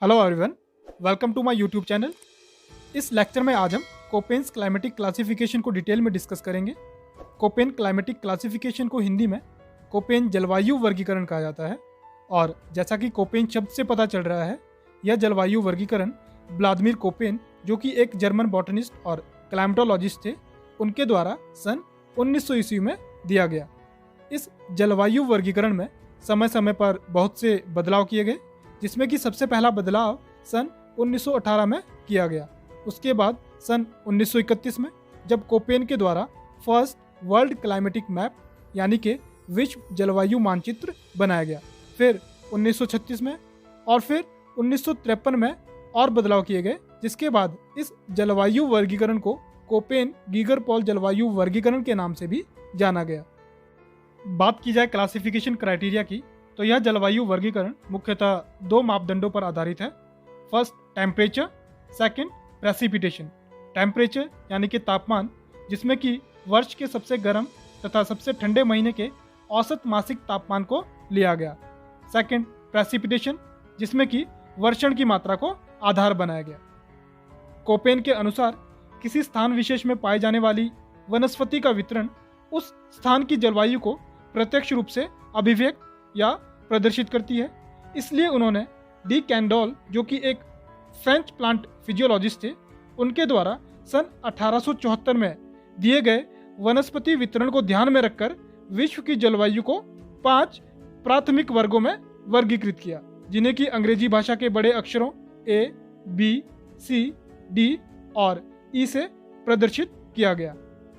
Hello everyone, welcome to my YouTube channel. इस lecture में आज हम कोपेन्स क्लाइमेटिक क्लासिफिकेशन को डिटेल में डिस्कस करेंगे। कोपेन क्लाइमेटिक क्लासिफिकेशन को हिंदी में कोपेन जलवायु वर्गीकरण कहा जाता है और जैसा कि कोपेन शब्द से पता चल रहा है, यह जलवायु वर्गीकरण व्लादिमीर कोपेन, जो कि एक जर्मन बॉटनिस्ट और क्लाइमेटोलॉजिस्ट थे, उनके द्वारा सन 1900 ईस्वी में दिया गया। इस जलवायु वर्गीकरण में समय समय पर बहुत से बदलाव किए गए, जिसमें कि सबसे पहला बदलाव सन 1918 में किया गया। उसके बाद सन 1931 में जब कोपेन के द्वारा फर्स्ट वर्ल्ड क्लाइमेटिक मैप यानी कि विश्व जलवायु मानचित्र बनाया गया। फिर 1936 में और फिर 1953 में और बदलाव किए गए, जिसके बाद इस जलवायु वर्गीकरण को कोपेन गीगर पॉल जलवायु वर्गीकरण के नाम से भी जाना गया। बात की जाए क्लासिफिकेशन क्राइटेरिया की, तो यह जलवायु वर्गीकरण मुख्यतः दो मापदंडों पर आधारित है। First temperature, second precipitation. Temperature यानी कि तापमान, जिसमें कि वर्ष के सबसे गर्म तथा सबसे ठंडे महीने के औसत मासिक तापमान को लिया गया। सेकंड प्रेसिपिटेशन, जिसमें कि वर्षण की मात्रा को आधार बनाया गया। कोपेन के अनुसार किसी स्थान विशेष में पाई जाने वाली वनस्पति का वितरण उस स्थान की जलवायु को प्रत्यक्ष रूप से अभिव्यक्त या प्रदर्शित करती है। इसलिए उन्होंने डी कैंडोल, जो कि एक फ्रेंच प्लांट फिजियोलॉजिस्ट थे, उनके द्वारा सन 1874 में दिए गए वनस्पति वितरण को ध्यान में रखकर विश्व की जलवायु को 5 प्राथमिक वर्गों में वर्गीकृत किया, जिन्हें कि अंग्रेजी भाषा के बड़े अक्षरों A, B, C, D और E से प्रदर्शित किया गया।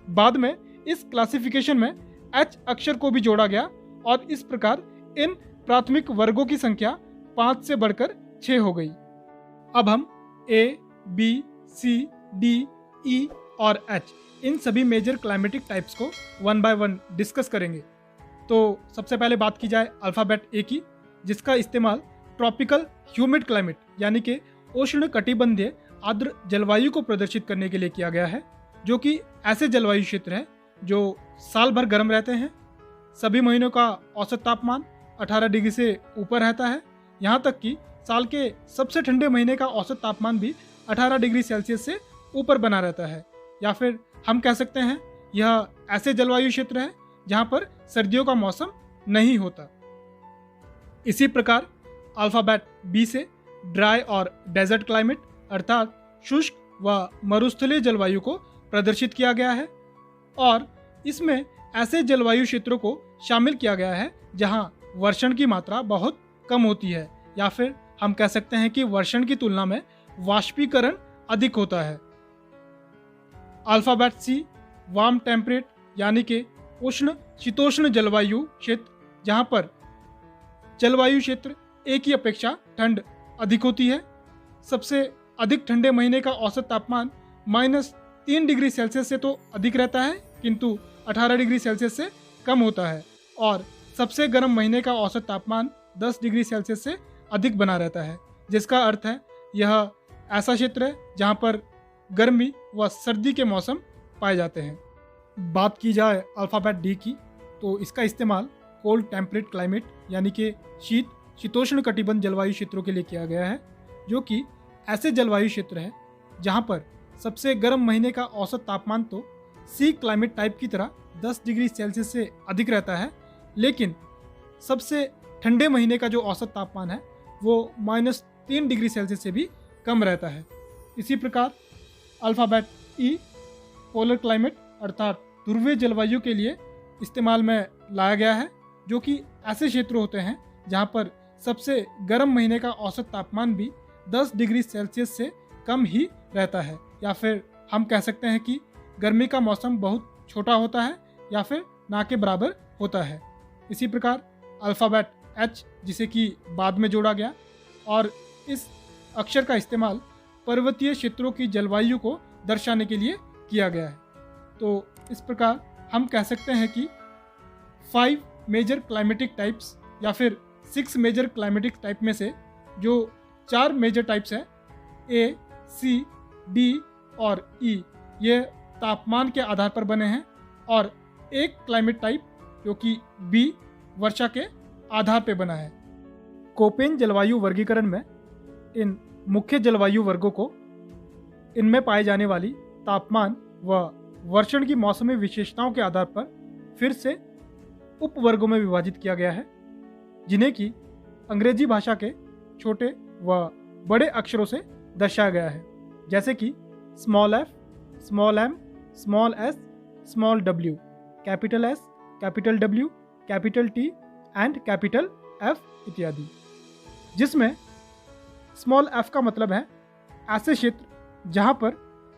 बाद में इस क्लासिफिकेशन में H अक्षर को भी जोड़ा गया और इस प्रकार इन प्राथमिक वर्गों की संख्या 5 से बढ़कर 6 हो गई। अब हम A, B, C, D, E और H इन सभी मेजर क्लाइमेटिक टाइप्स को वन बाय वन डिस्कस करेंगे। तो सबसे पहले बात की जाए अल्फ़ाबेट A की, जिसका इस्तेमाल ट्रॉपिकल ह्यूमिड क्लाइमेट यानी कि उष्ण कटिबंधीय आर्द्र जलवायु को प्रदर्शित करने के लिए किया गया है, जो कि ऐसे जलवायु क्षेत्र हैं जो साल भर गर्म रहते हैं। सभी महीनों का औसत तापमान 18 डिग्री से ऊपर रहता है। यहाँ तक कि साल के सबसे ठंडे महीने का औसत तापमान भी 18 डिग्री सेल्सियस से ऊपर बना रहता है। या फिर हम कह सकते हैं यह ऐसे जलवायु क्षेत्र है जहाँ पर सर्दियों का मौसम नहीं होता। इसी प्रकार अल्फ़ाबेट बी से ड्राई और डेजर्ट क्लाइमेट अर्थात शुष्क व मरुस्थलीय जलवायु को प्रदर्शित किया गया है और इसमें ऐसे जलवायु क्षेत्रों को शामिल किया गया है जहां वर्षण की मात्रा बहुत कम होती है, या फिर हम कह सकते हैं कि वर्षण की तुलना में वाष्पीकरण अधिक होता है। अल्फ़ाबेट सी वार्म टेम्परेट यानी कि उष्ण शीतोष्ण जलवायु क्षेत्र, जहां पर जलवायु क्षेत्र ए की अपेक्षा ठंड अधिक होती है। सबसे अधिक ठंडे महीने का औसत तापमान -3 डिग्री सेल्सियस से तो अधिक रहता है, किंतु 18 डिग्री सेल्सियस से कम होता है और सबसे गर्म महीने का औसत तापमान 10 डिग्री सेल्सियस से अधिक बना रहता है, जिसका अर्थ है यह ऐसा क्षेत्र है जहां पर गर्मी व सर्दी के मौसम पाए जाते हैं। बात की जाए अल्फ़ाबेट डी की, तो इसका इस्तेमाल कोल्ड टेम्परेट क्लाइमेट यानी कि शीतोष्ण कटिबंध जलवायु क्षेत्रों के लिए किया गया है, जो कि ऐसे जलवायु क्षेत्र है जहां पर सबसे गर्म महीने का औसत तापमान तो सी क्लाइमेट टाइप की तरह 10 डिग्री सेल्सियस से अधिक रहता है, लेकिन सबसे ठंडे महीने का जो औसत तापमान है वो -3 डिग्री सेल्सियस से भी कम रहता है। इसी प्रकार अल्फ़ाबेट ई पोलर क्लाइमेट अर्थात ध्रुवीय जलवायु के लिए इस्तेमाल में लाया गया है, जो कि ऐसे क्षेत्र होते हैं जहाँ पर सबसे गर्म महीने का औसत तापमान भी 10 डिग्री सेल्सियस से कम ही रहता है, या फिर हम कह सकते हैं कि गर्मी का मौसम बहुत छोटा होता है या फिर ना के बराबर होता है। इसी प्रकार अल्फ़ाबेट एच, जिसे कि बाद में जोड़ा गया, और इस अक्षर का इस्तेमाल पर्वतीय क्षेत्रों की जलवायु को दर्शाने के लिए किया गया है। तो इस प्रकार हम कह सकते हैं कि 5 मेजर क्लाइमेटिक टाइप्स या फिर 6 मेजर क्लाइमेटिक टाइप में से जो 4 मेजर टाइप्स हैं A, C, D और E, ये तापमान के आधार पर बने हैं, और एक क्लाइमेट टाइप जो कि B वर्षा के आधार पर बना है। कोपेन जलवायु वर्गीकरण में इन मुख्य जलवायु वर्गों को इनमें पाए जाने वाली तापमान व वर्षण की मौसमी विशेषताओं के आधार पर फिर से उपवर्गों में विभाजित किया गया है, जिन्हें कि अंग्रेजी भाषा के छोटे व बड़े अक्षरों से दर्शाया गया है, जैसे कि small F, small M, small S, small W, capital S, capital W, capital T and capital F इत्यादि। जिसमें स्मॉल एफ का मतलब है ऐसे क्षेत्र जहां पर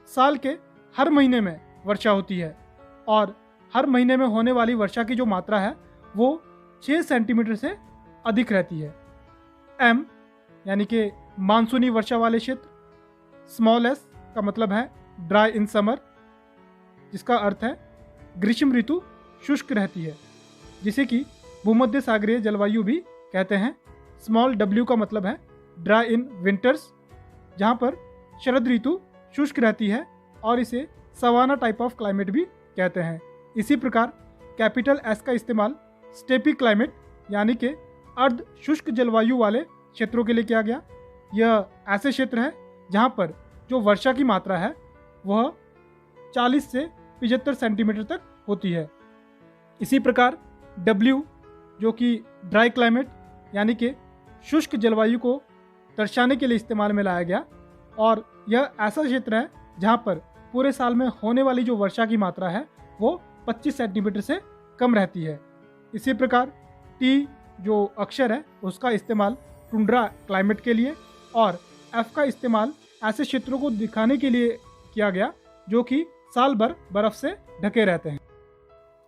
साल के हर महीने में वर्षा होती है और हर महीने में होने वाली वर्षा की जो मात्रा है वो 6 सेंटीमीटर से अधिक रहती है। एम यानी कि मानसूनी वर्षा वाले क्षेत्र। स्मॉल एस का मतलब है ड्राई इन समर, जिसका अर्थ है ग्रीष्म ऋतु शुष्क रहती है, जिसे कि भूमध्य सागरीय जलवायु भी कहते हैं। स्मॉल डब्ल्यू का मतलब है ड्राई इन विंटर्स, जहाँ पर शरद ऋतु शुष्क रहती है और इसे सवाना टाइप ऑफ क्लाइमेट भी कहते हैं। इसी प्रकार कैपिटल एस का इस्तेमाल स्टेपी क्लाइमेट यानी कि अर्ध शुष्क जलवायु वाले क्षेत्रों के लिए किया गया। यह ऐसे क्षेत्र है जहाँ पर जो वर्षा की मात्रा है वह 40 से 75 सेंटीमीटर तक होती है। इसी प्रकार डब्ल्यू जो कि ड्राई क्लाइमेट यानी कि शुष्क जलवायु को दर्शाने के लिए इस्तेमाल में लाया गया और यह ऐसा क्षेत्र है जहाँ पर पूरे साल में होने वाली जो वर्षा की मात्रा है वो 25 सेंटीमीटर से कम रहती है। इसी प्रकार टी जो अक्षर है उसका इस्तेमाल टुंड्रा क्लाइमेट के लिए और एफ का इस्तेमाल ऐसे क्षेत्रों को दिखाने के लिए किया गया जो कि साल भर बर्फ से ढके रहते हैं।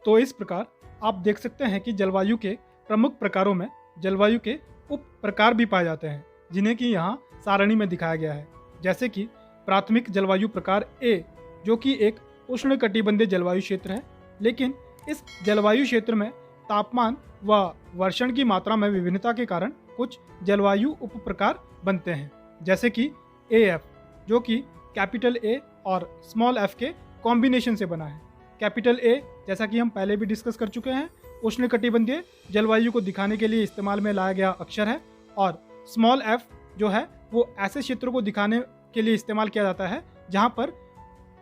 तो इस प्रकार आप देख सकते हैं कि जलवायु के प्रमुख प्रकारों में जलवायु के उप प्रकार भी पाए जाते हैं, जिन्हें कि यहाँ सारणी में दिखाया गया है। जैसे कि प्राथमिक जलवायु प्रकार ए जो कि एक उष्णकटिबंधीय जलवायु क्षेत्र है, लेकिन इस जलवायु क्षेत्र में तापमान व वर्षण की मात्रा में विभिन्नता के कारण कुछ जलवायु उप प्रकार बनते हैं। जैसे कि ए एफ जो कि कैपिटल ए और स्मॉल एफ के कॉम्बिनेशन से बना है। कैपिटल ए जैसा कि हम पहले भी डिस्कस कर चुके हैं उष्णकटिबंधीय जलवायु को दिखाने के लिए इस्तेमाल में लाया गया अक्षर है और स्मॉल एफ जो है वो ऐसे क्षेत्रों को दिखाने के लिए इस्तेमाल किया जाता है जहाँ पर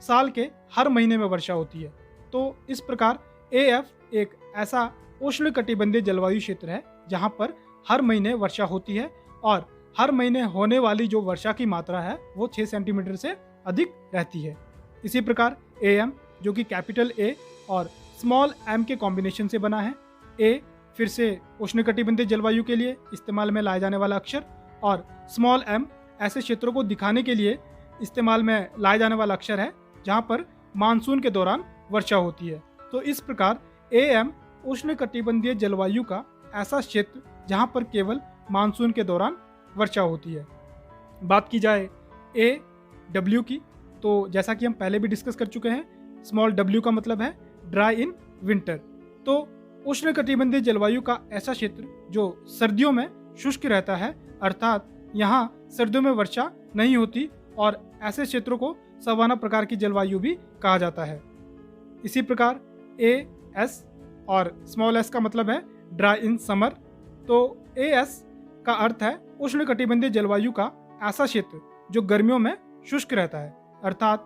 साल के हर महीने में वर्षा होती है। तो इस प्रकार ए एफ एक ऐसा उष्णकटिबंधीय जलवायु क्षेत्र है जहाँ पर हर महीने वर्षा होती है और हर महीने होने वाली जो वर्षा की मात्रा है वो 6 सेंटीमीटर से अधिक रहती है। इसी प्रकार ए एम जो कि कैपिटल ए और स्मॉल एम के कॉम्बिनेशन से बना है। ए फिर से उष्णकटिबंधीय जलवायु के लिए इस्तेमाल में लाए जाने वाला अक्षर और स्मॉल एम ऐसे क्षेत्रों को दिखाने के लिए इस्तेमाल में लाए जाने वाला अक्षर है जहाँ पर मानसून के दौरान वर्षा होती है। तो इस प्रकार ए एम उष्णकटिबंधीय जलवायु का ऐसा क्षेत्र जहाँ पर केवल मानसून के दौरान वर्षा होती है। बात की जाए ए डब्ल्यू की, तो जैसा कि हम पहले भी डिस्कस कर चुके हैं स्मॉल डब्ल्यू का मतलब है ड्राई इन विंटर। तो उष्णकटिबंधीय जलवायु का ऐसा क्षेत्र जो सर्दियों में शुष्क रहता है, अर्थात यहाँ सर्दियों में वर्षा नहीं होती और ऐसे क्षेत्रों को सवाना प्रकार की जलवायु भी कहा जाता है। इसी प्रकार ए एस और स्मॉल एस का मतलब है ड्राई इन समर। तो ए एस का अर्थ है उष्णकटिबंधीय जलवायु का ऐसा क्षेत्र जो गर्मियों में शुष्क रहता है, अर्थात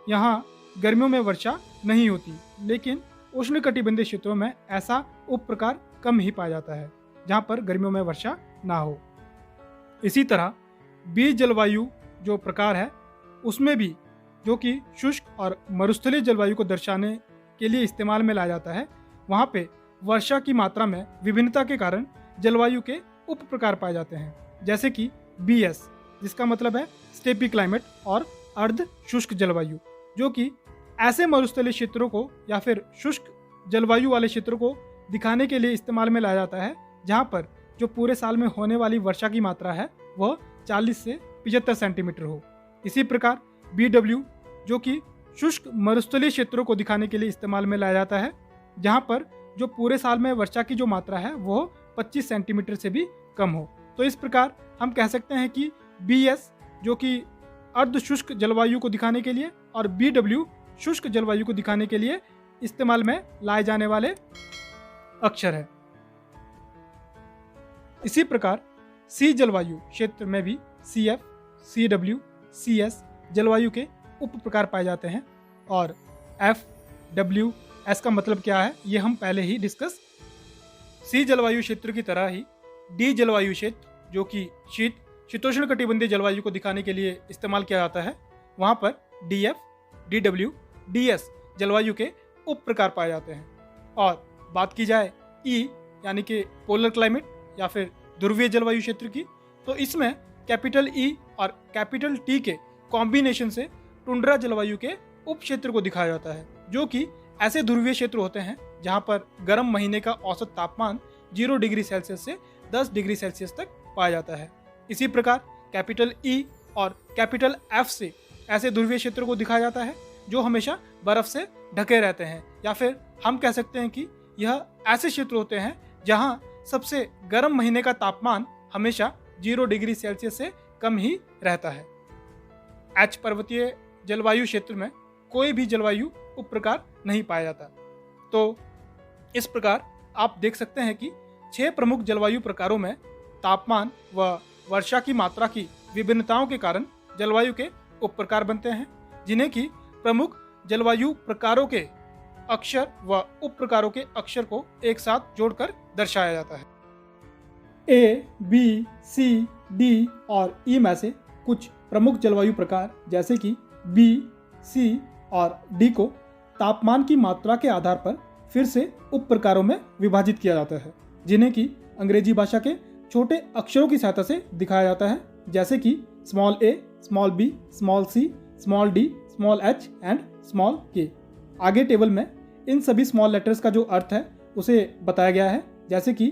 यहाँ गर्मियों में वर्षा नहीं होती, लेकिन उष्णकटिबंधीय क्षेत्रों में ऐसा उप प्रकार कम ही पाया जाता है जहाँ पर गर्मियों में वर्षा ना हो। इसी तरह बी जलवायु जो प्रकार है उसमें भी जो कि शुष्क और मरुस्थलीय जलवायु को दर्शाने के लिए इस्तेमाल में लाया जाता है, वहाँ पे वर्षा की मात्रा में विभिन्नता के कारण जलवायु के उप प्रकार पाए जाते हैं। जैसे कि बी एस जिसका मतलब है स्टेपी क्लाइमेट और अर्ध शुष्क जलवायु, जो कि ऐसे मरुस्थलीय क्षेत्रों को या फिर शुष्क जलवायु वाले क्षेत्रों को दिखाने के लिए इस्तेमाल में लाया जाता है जहाँ पर जो पूरे साल में होने वाली वर्षा की मात्रा है वह 40 से 75 सेंटीमीटर हो। इसी प्रकार बी डब्ल्यू जो कि शुष्क मरुस्थलीय क्षेत्रों को दिखाने के लिए इस्तेमाल में लाया जाता है जहाँ पर जो पूरे साल में वर्षा की जो मात्रा है वो 25 सेंटीमीटर से भी कम हो। तो इस प्रकार हम कह सकते हैं कि बी एस जो कि अर्ध शुष्क जलवायु को दिखाने के लिए और बी डब्ल्यू शुष्क जलवायु को दिखाने के लिए इस्तेमाल में लाए जाने वाले अक्षर है। इसी प्रकार सी जलवायु क्षेत्र में भी CF, CW, CS जलवायु के उप प्रकार पाए जाते हैं। और F, W, S का मतलब क्या है ये हम पहले ही डिस्कस। C जलवायु क्षेत्र की तरह ही D जलवायु क्षेत्र, जो कि शीतोष्ण कटिबंधीय जलवायु को दिखाने के लिए इस्तेमाल किया जाता है, वहाँ पर DF, DW, DS जलवायु के उप प्रकार पाए जाते हैं। और बात की जाए E यानी कि पोलर क्लाइमेट या फिर ध्रुवीय जलवायु क्षेत्र की, तो इसमें कैपिटल E और कैपिटल T के कॉम्बिनेशन से टुंड्रा जलवायु के उप क्षेत्र को दिखाया जाता है, जो कि ऐसे ध्रुवीय क्षेत्र होते हैं जहां पर गर्म महीने का औसत तापमान 0 डिग्री सेल्सियस से 10 डिग्री सेल्सियस तक पाया जाता है। इसी प्रकार कैपिटल E और कैपिटल F से ऐसे ध्रुवीय क्षेत्रों को दिखाया जाता है जो हमेशा बर्फ से ढके रहते हैं, या फिर हम कह सकते हैं कि यह ऐसे क्षेत्र होते हैं जहां सबसे गर्म महीने का तापमान हमेशा 0 डिग्री सेल्सियस से कम ही रहता है। H पर्वतीय जलवायु क्षेत्र में कोई भी जलवायु उप प्रकार नहीं पाया जाता। तो इस प्रकार आप देख सकते हैं कि 6 प्रमुख जलवायु प्रकारों में तापमान व वर्षा की मात्रा की विभिन्नताओं के कारण जलवायु के उप प्रकार बनते हैं, जिन्हें कि प्रमुख जलवायु प्रकारों के अक्षर व उप प्रकारों के अक्षर को एक साथ जोड़कर दर्शाया जाता है। A, B, C, D और E में से कुछ प्रमुख जलवायु प्रकार जैसे कि B, C और D को तापमान की मात्रा के आधार पर फिर से उप प्रकारों में विभाजित किया जाता है, जिन्हें कि अंग्रेजी भाषा के छोटे अक्षरों की सहायता से दिखाया जाता है, जैसे कि small a, small b, small c, small d, small h and small k। आगे टेबल में इन सभी स्मॉल लेटर्स का जो अर्थ है उसे बताया गया है, जैसे कि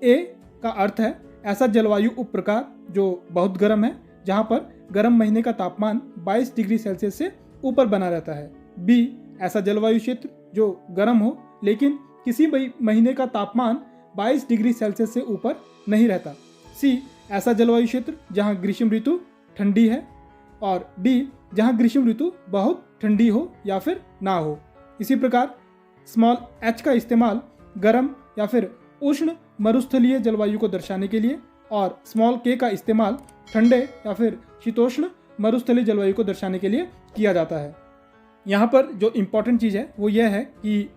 a का अर्थ है ऐसा जलवायु उप प्रकार जो बहुत गर्म है, जहां पर गर्म महीने का तापमान 22 डिग्री सेल्सियस से ऊपर बना रहता है। b ऐसा जलवायु क्षेत्र जो गर्म हो लेकिन किसी भी महीने का तापमान 22 डिग्री सेल्सियस से ऊपर नहीं रहता। C ऐसा जलवायु क्षेत्र जहां ग्रीष्म ऋतु ठंडी है। और D जहां ग्रीष्म ऋतु बहुत ठंडी हो या फिर ना हो। इसी प्रकार स्मॉल h का इस्तेमाल गर्म या फिर उष्ण मरुस्थलीय जलवायु को दर्शाने के लिए और स्मॉल k का इस्तेमाल ठंडे या फिर शीतोष्ण मरुस्थलीय जलवायु को दर्शाने के लिए किया जाता है। यहाँ पर जो इम्पोर्टेंट चीज़ है वो यह है कि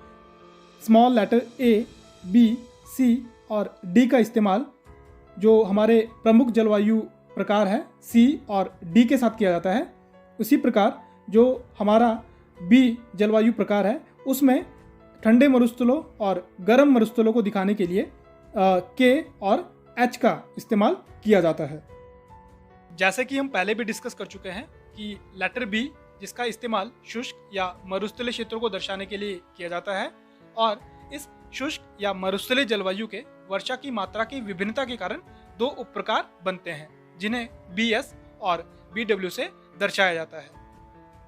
small letter A, B, C और D का इस्तेमाल जो हमारे प्रमुख जलवायु प्रकार है C और D के साथ किया जाता है, उसी प्रकार जो हमारा B जलवायु प्रकार है उसमें ठंडे मरुस्थलों और गर्म मरुस्थलों को दिखाने के लिए K और H का इस्तेमाल किया जाता है। जैसे कि हम पहले भी डिस्कस कर चुके हैं कि लेटर B जिसका इस्तेमाल शुष्क या मरुस्थलीय क्षेत्रों को दर्शाने के लिए किया जाता है, और इस शुष्क या मरुस्थलीय जलवायु के वर्षा की मात्रा की विभिन्नता के कारण 2 उप प्रकार बनते हैं, जिन्हें BS और BW से दर्शाया जाता है।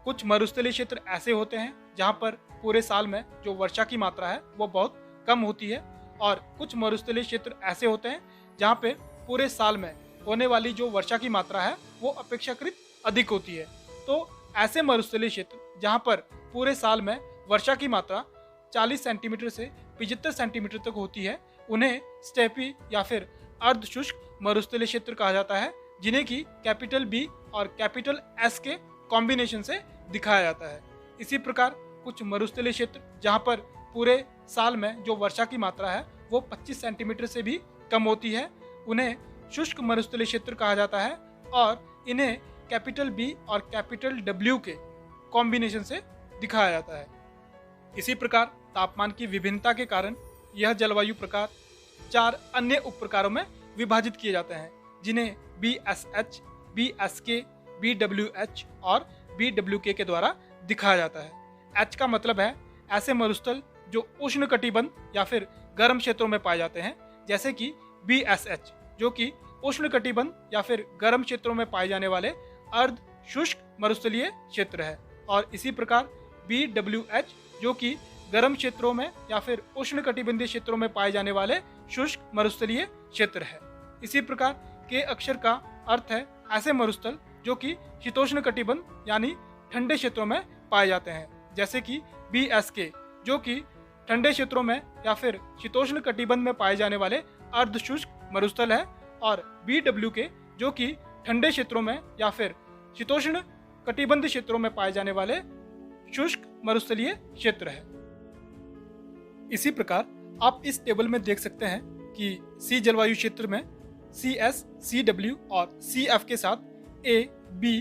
कुछ मरुस्थलीय क्षेत्र ऐसे होते हैं जहां पर पूरे साल में जो वर्षा की मात्रा है वो बहुत कम होती है, और कुछ मरुस्थलीय क्षेत्र ऐसे होते हैं जहां पे पूरे साल में होने वाली जो वर्षा की मात्रा है वो अपेक्षाकृत अधिक होती है। तो ऐसे मरुस्थलीय क्षेत्र जहां पर पूरे साल में वर्षा की मात्रा 40 सेंटीमीटर से 75 सेंटीमीटर तक होती है, उन्हें स्टेपी या फिर अर्ध शुष्क मरुस्थलीय क्षेत्र कहा जाता है, जिन्हें कि कैपिटल B और कैपिटल S के कॉम्बिनेशन से दिखाया जाता है। इसी प्रकार कुछ मरुस्थलीय क्षेत्र जहां पर पूरे साल में जो वर्षा की मात्रा है वो 25 सेंटीमीटर से भी कम होती है, उन्हें शुष्क मरुस्थलीय क्षेत्र कहा जाता है, और इन्हें कैपिटल B और कैपिटल W के कॉम्बिनेशन से दिखाया जाता है। इसी प्रकार तापमान की विभिन्नता के कारण यह जलवायु प्रकार 4 अन्य उप प्रकारों में विभाजित किए जाते हैं, जिन्हें BSH, BSK, BWH और BWK के द्वारा दिखाया जाता है। H का मतलब है ऐसे मरुस्थल जो उष्ण कटिबंध या फिर गर्म क्षेत्रों में पाए जाते हैं, जैसे कि BSH जो कि उष्ण कटिबंध या फिर गर्म क्षेत्रों में पाए जाने वाले अर्ध शुष्क मरुस्थलीय क्षेत्र है। और इसी प्रकार BWH जो कि गर्म क्षेत्रों में या फिर उष्ण कटिबंधीय क्षेत्रों में पाए जाने वाले शुष्क मरुस्थलीय क्षेत्र है। इसी प्रकार के अक्षर का अर्थ है ऐसे मरुस्थल जो कि शीतोष्ण कटिबंध यानी ठंडे क्षेत्रों में पाए जाते हैं, जैसे कि BSK जो कि ठंडे क्षेत्रों में या फिर शीतोष्ण कटिबंध में पाए जाने वाले अर्ध शुष्क मरुस्थल है, और BWK जो कि ठंडे क्षेत्रों में या फिर शीतोष्ण कटिबंधीय क्षेत्रों में पाए जाने वाले शुष्क मरुस्थलीय क्षेत्र है। इसी प्रकार आप इस टेबल में देख सकते हैं कि सी जलवायु क्षेत्र में CS, CW और CF के साथ A, B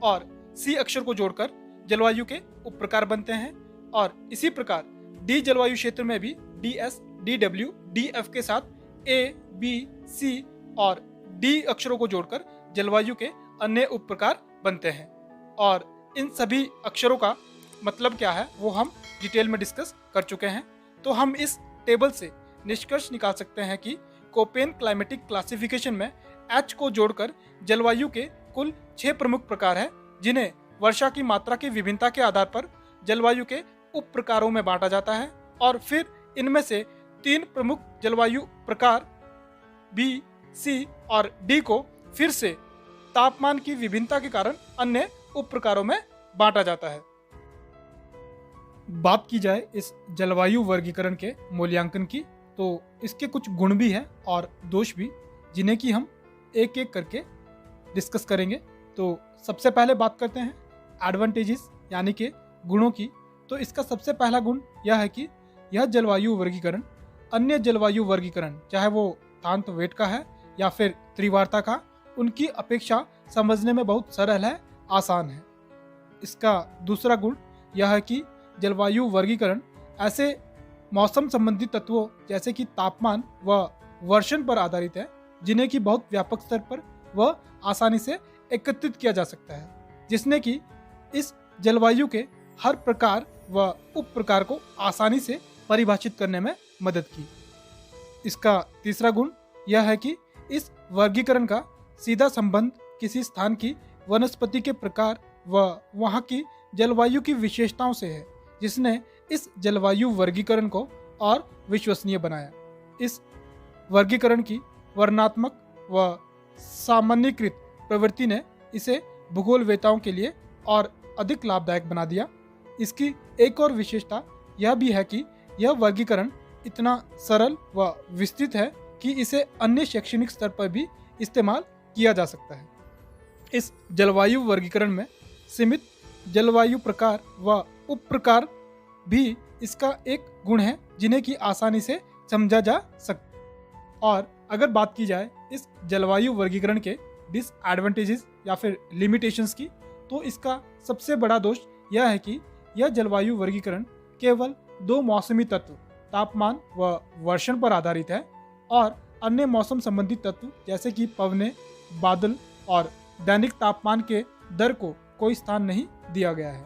और C अक्षर को जोड़कर जलवायु के उप प्रकार बनते हैं, और इसी प्रकार D जलवायु क्षेत्र में भी DS, DW, DF के साथ A, B, C और D अक्षरों को जोड़कर जलवायु के अन्य उप प्रकार बनते हैं। और इन सभी अक्षरों का मतलब क्या है वो हम डिटेल में डिस्कस कर चुके हैं। तो हम इस टेबल से निष्कर्ष निकाल सकते हैं कि कोपेन क्लाइमेटिक क्लासिफिकेशन में H को जोड़कर जलवायु के कुल 6 प्रमुख प्रकार हैं, जिन्हें वर्षा की मात्रा की विभिन्नता के आधार पर जलवायु के उप प्रकारों में बांटा जाता है, और फिर इनमें से 3 प्रमुख जलवायु प्रकार B, C और D को फिर से तापमान की विभिन्नता के कारण अन्य उप प्रकारों में बांटा जाता है। बात की जाए इस जलवायु वर्गीकरण के मूल्यांकन की, तो इसके कुछ गुण भी हैं और दोष भी, जिन्हें कि हम एक एक करके डिस्कस करेंगे। तो सबसे पहले बात करते हैं एडवांटेजेस यानी कि गुणों की। तो इसका सबसे पहला गुण यह है कि यह जलवायु वर्गीकरण अन्य जलवायु वर्गीकरण, चाहे वो तांत वेट का है या फिर त्रिवार्ता का, उनकी अपेक्षा समझने में बहुत सरल है, आसान है। इसका दूसरा गुण यह है कि जलवायु वर्गीकरण ऐसे मौसम संबंधी तत्वों जैसे कि तापमान व वर्षण पर आधारित है, जिन्हें कि बहुत व्यापक स्तर पर व आसानी से एकत्रित किया जा सकता है, जिसने कि इस जलवायु के हर प्रकार व उप प्रकार को आसानी से परिभाषित करने में मदद की। इसका तीसरा गुण यह है कि इस वर्गीकरण का सीधा संबंध किसी स्थान की वनस्पति के प्रकार व वहाँ की जलवायु की विशेषताओं से है, जिसने इस जलवायु वर्गीकरण को और विश्वसनीय बनाया। इस वर्गीकरण की वर्णनात्मक व सामान्यीकृत प्रवृत्ति ने इसे भूगोलवेताओं के लिए और अधिक लाभदायक बना दिया। इसकी एक और विशेषता यह भी है कि यह वर्गीकरण इतना सरल व विस्तृत है कि इसे अन्य शैक्षणिक स्तर पर भी इस्तेमाल किया जा सकता है। इस जलवायु वर्गीकरण में सीमित जलवायु प्रकार व उप प्रकार भी इसका एक गुण है, जिन्हें कि आसानी से समझा जा सकता। और अगर बात की जाए इस जलवायु वर्गीकरण के डिसएडवांटेजेस या फिर लिमिटेशंस की, तो इसका सबसे बड़ा दोष यह है कि यह जलवायु वर्गीकरण केवल 2 मौसमी तत्व तापमान व वर्षण पर आधारित है, और अन्य मौसम संबंधी तत्व जैसे कि पवनें, बादल और दैनिक तापमान के दर को कोई स्थान नहीं दिया गया है।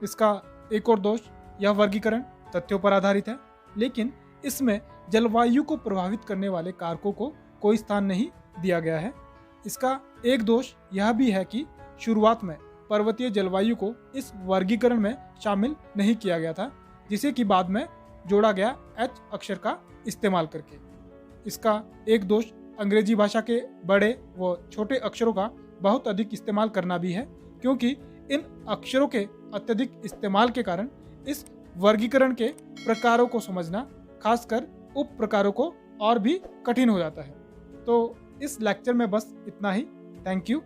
इसका एक और दोष, यह वर्गीकरण तथ्यों पर आधारित है, लेकिन इसमें जलवायु को प्रभावित करने वाले कारकों को कोई स्थान नहीं दिया गया है। इसका एक दोष यह भी है कि शुरुआत में पर्वतीय जलवायु को इस वर्गीकरण में शामिल नहीं किया गया था, जिसे कि बाद में जोड़ा गया H अक्षर का इस्तेमाल करके। इसका एक दोष अंग्रेजी भाषा के बड़े व छोटे अक्षरों का बहुत अधिक इस्तेमाल करना भी है, क्योंकि इन अक्षरों के अत्यधिक इस्तेमाल के कारण इस वर्गीकरण के प्रकारों को समझना, खासकर उप प्रकारों को, और भी कठिन हो जाता है। तो इस लेक्चर में बस इतना ही। Thank you.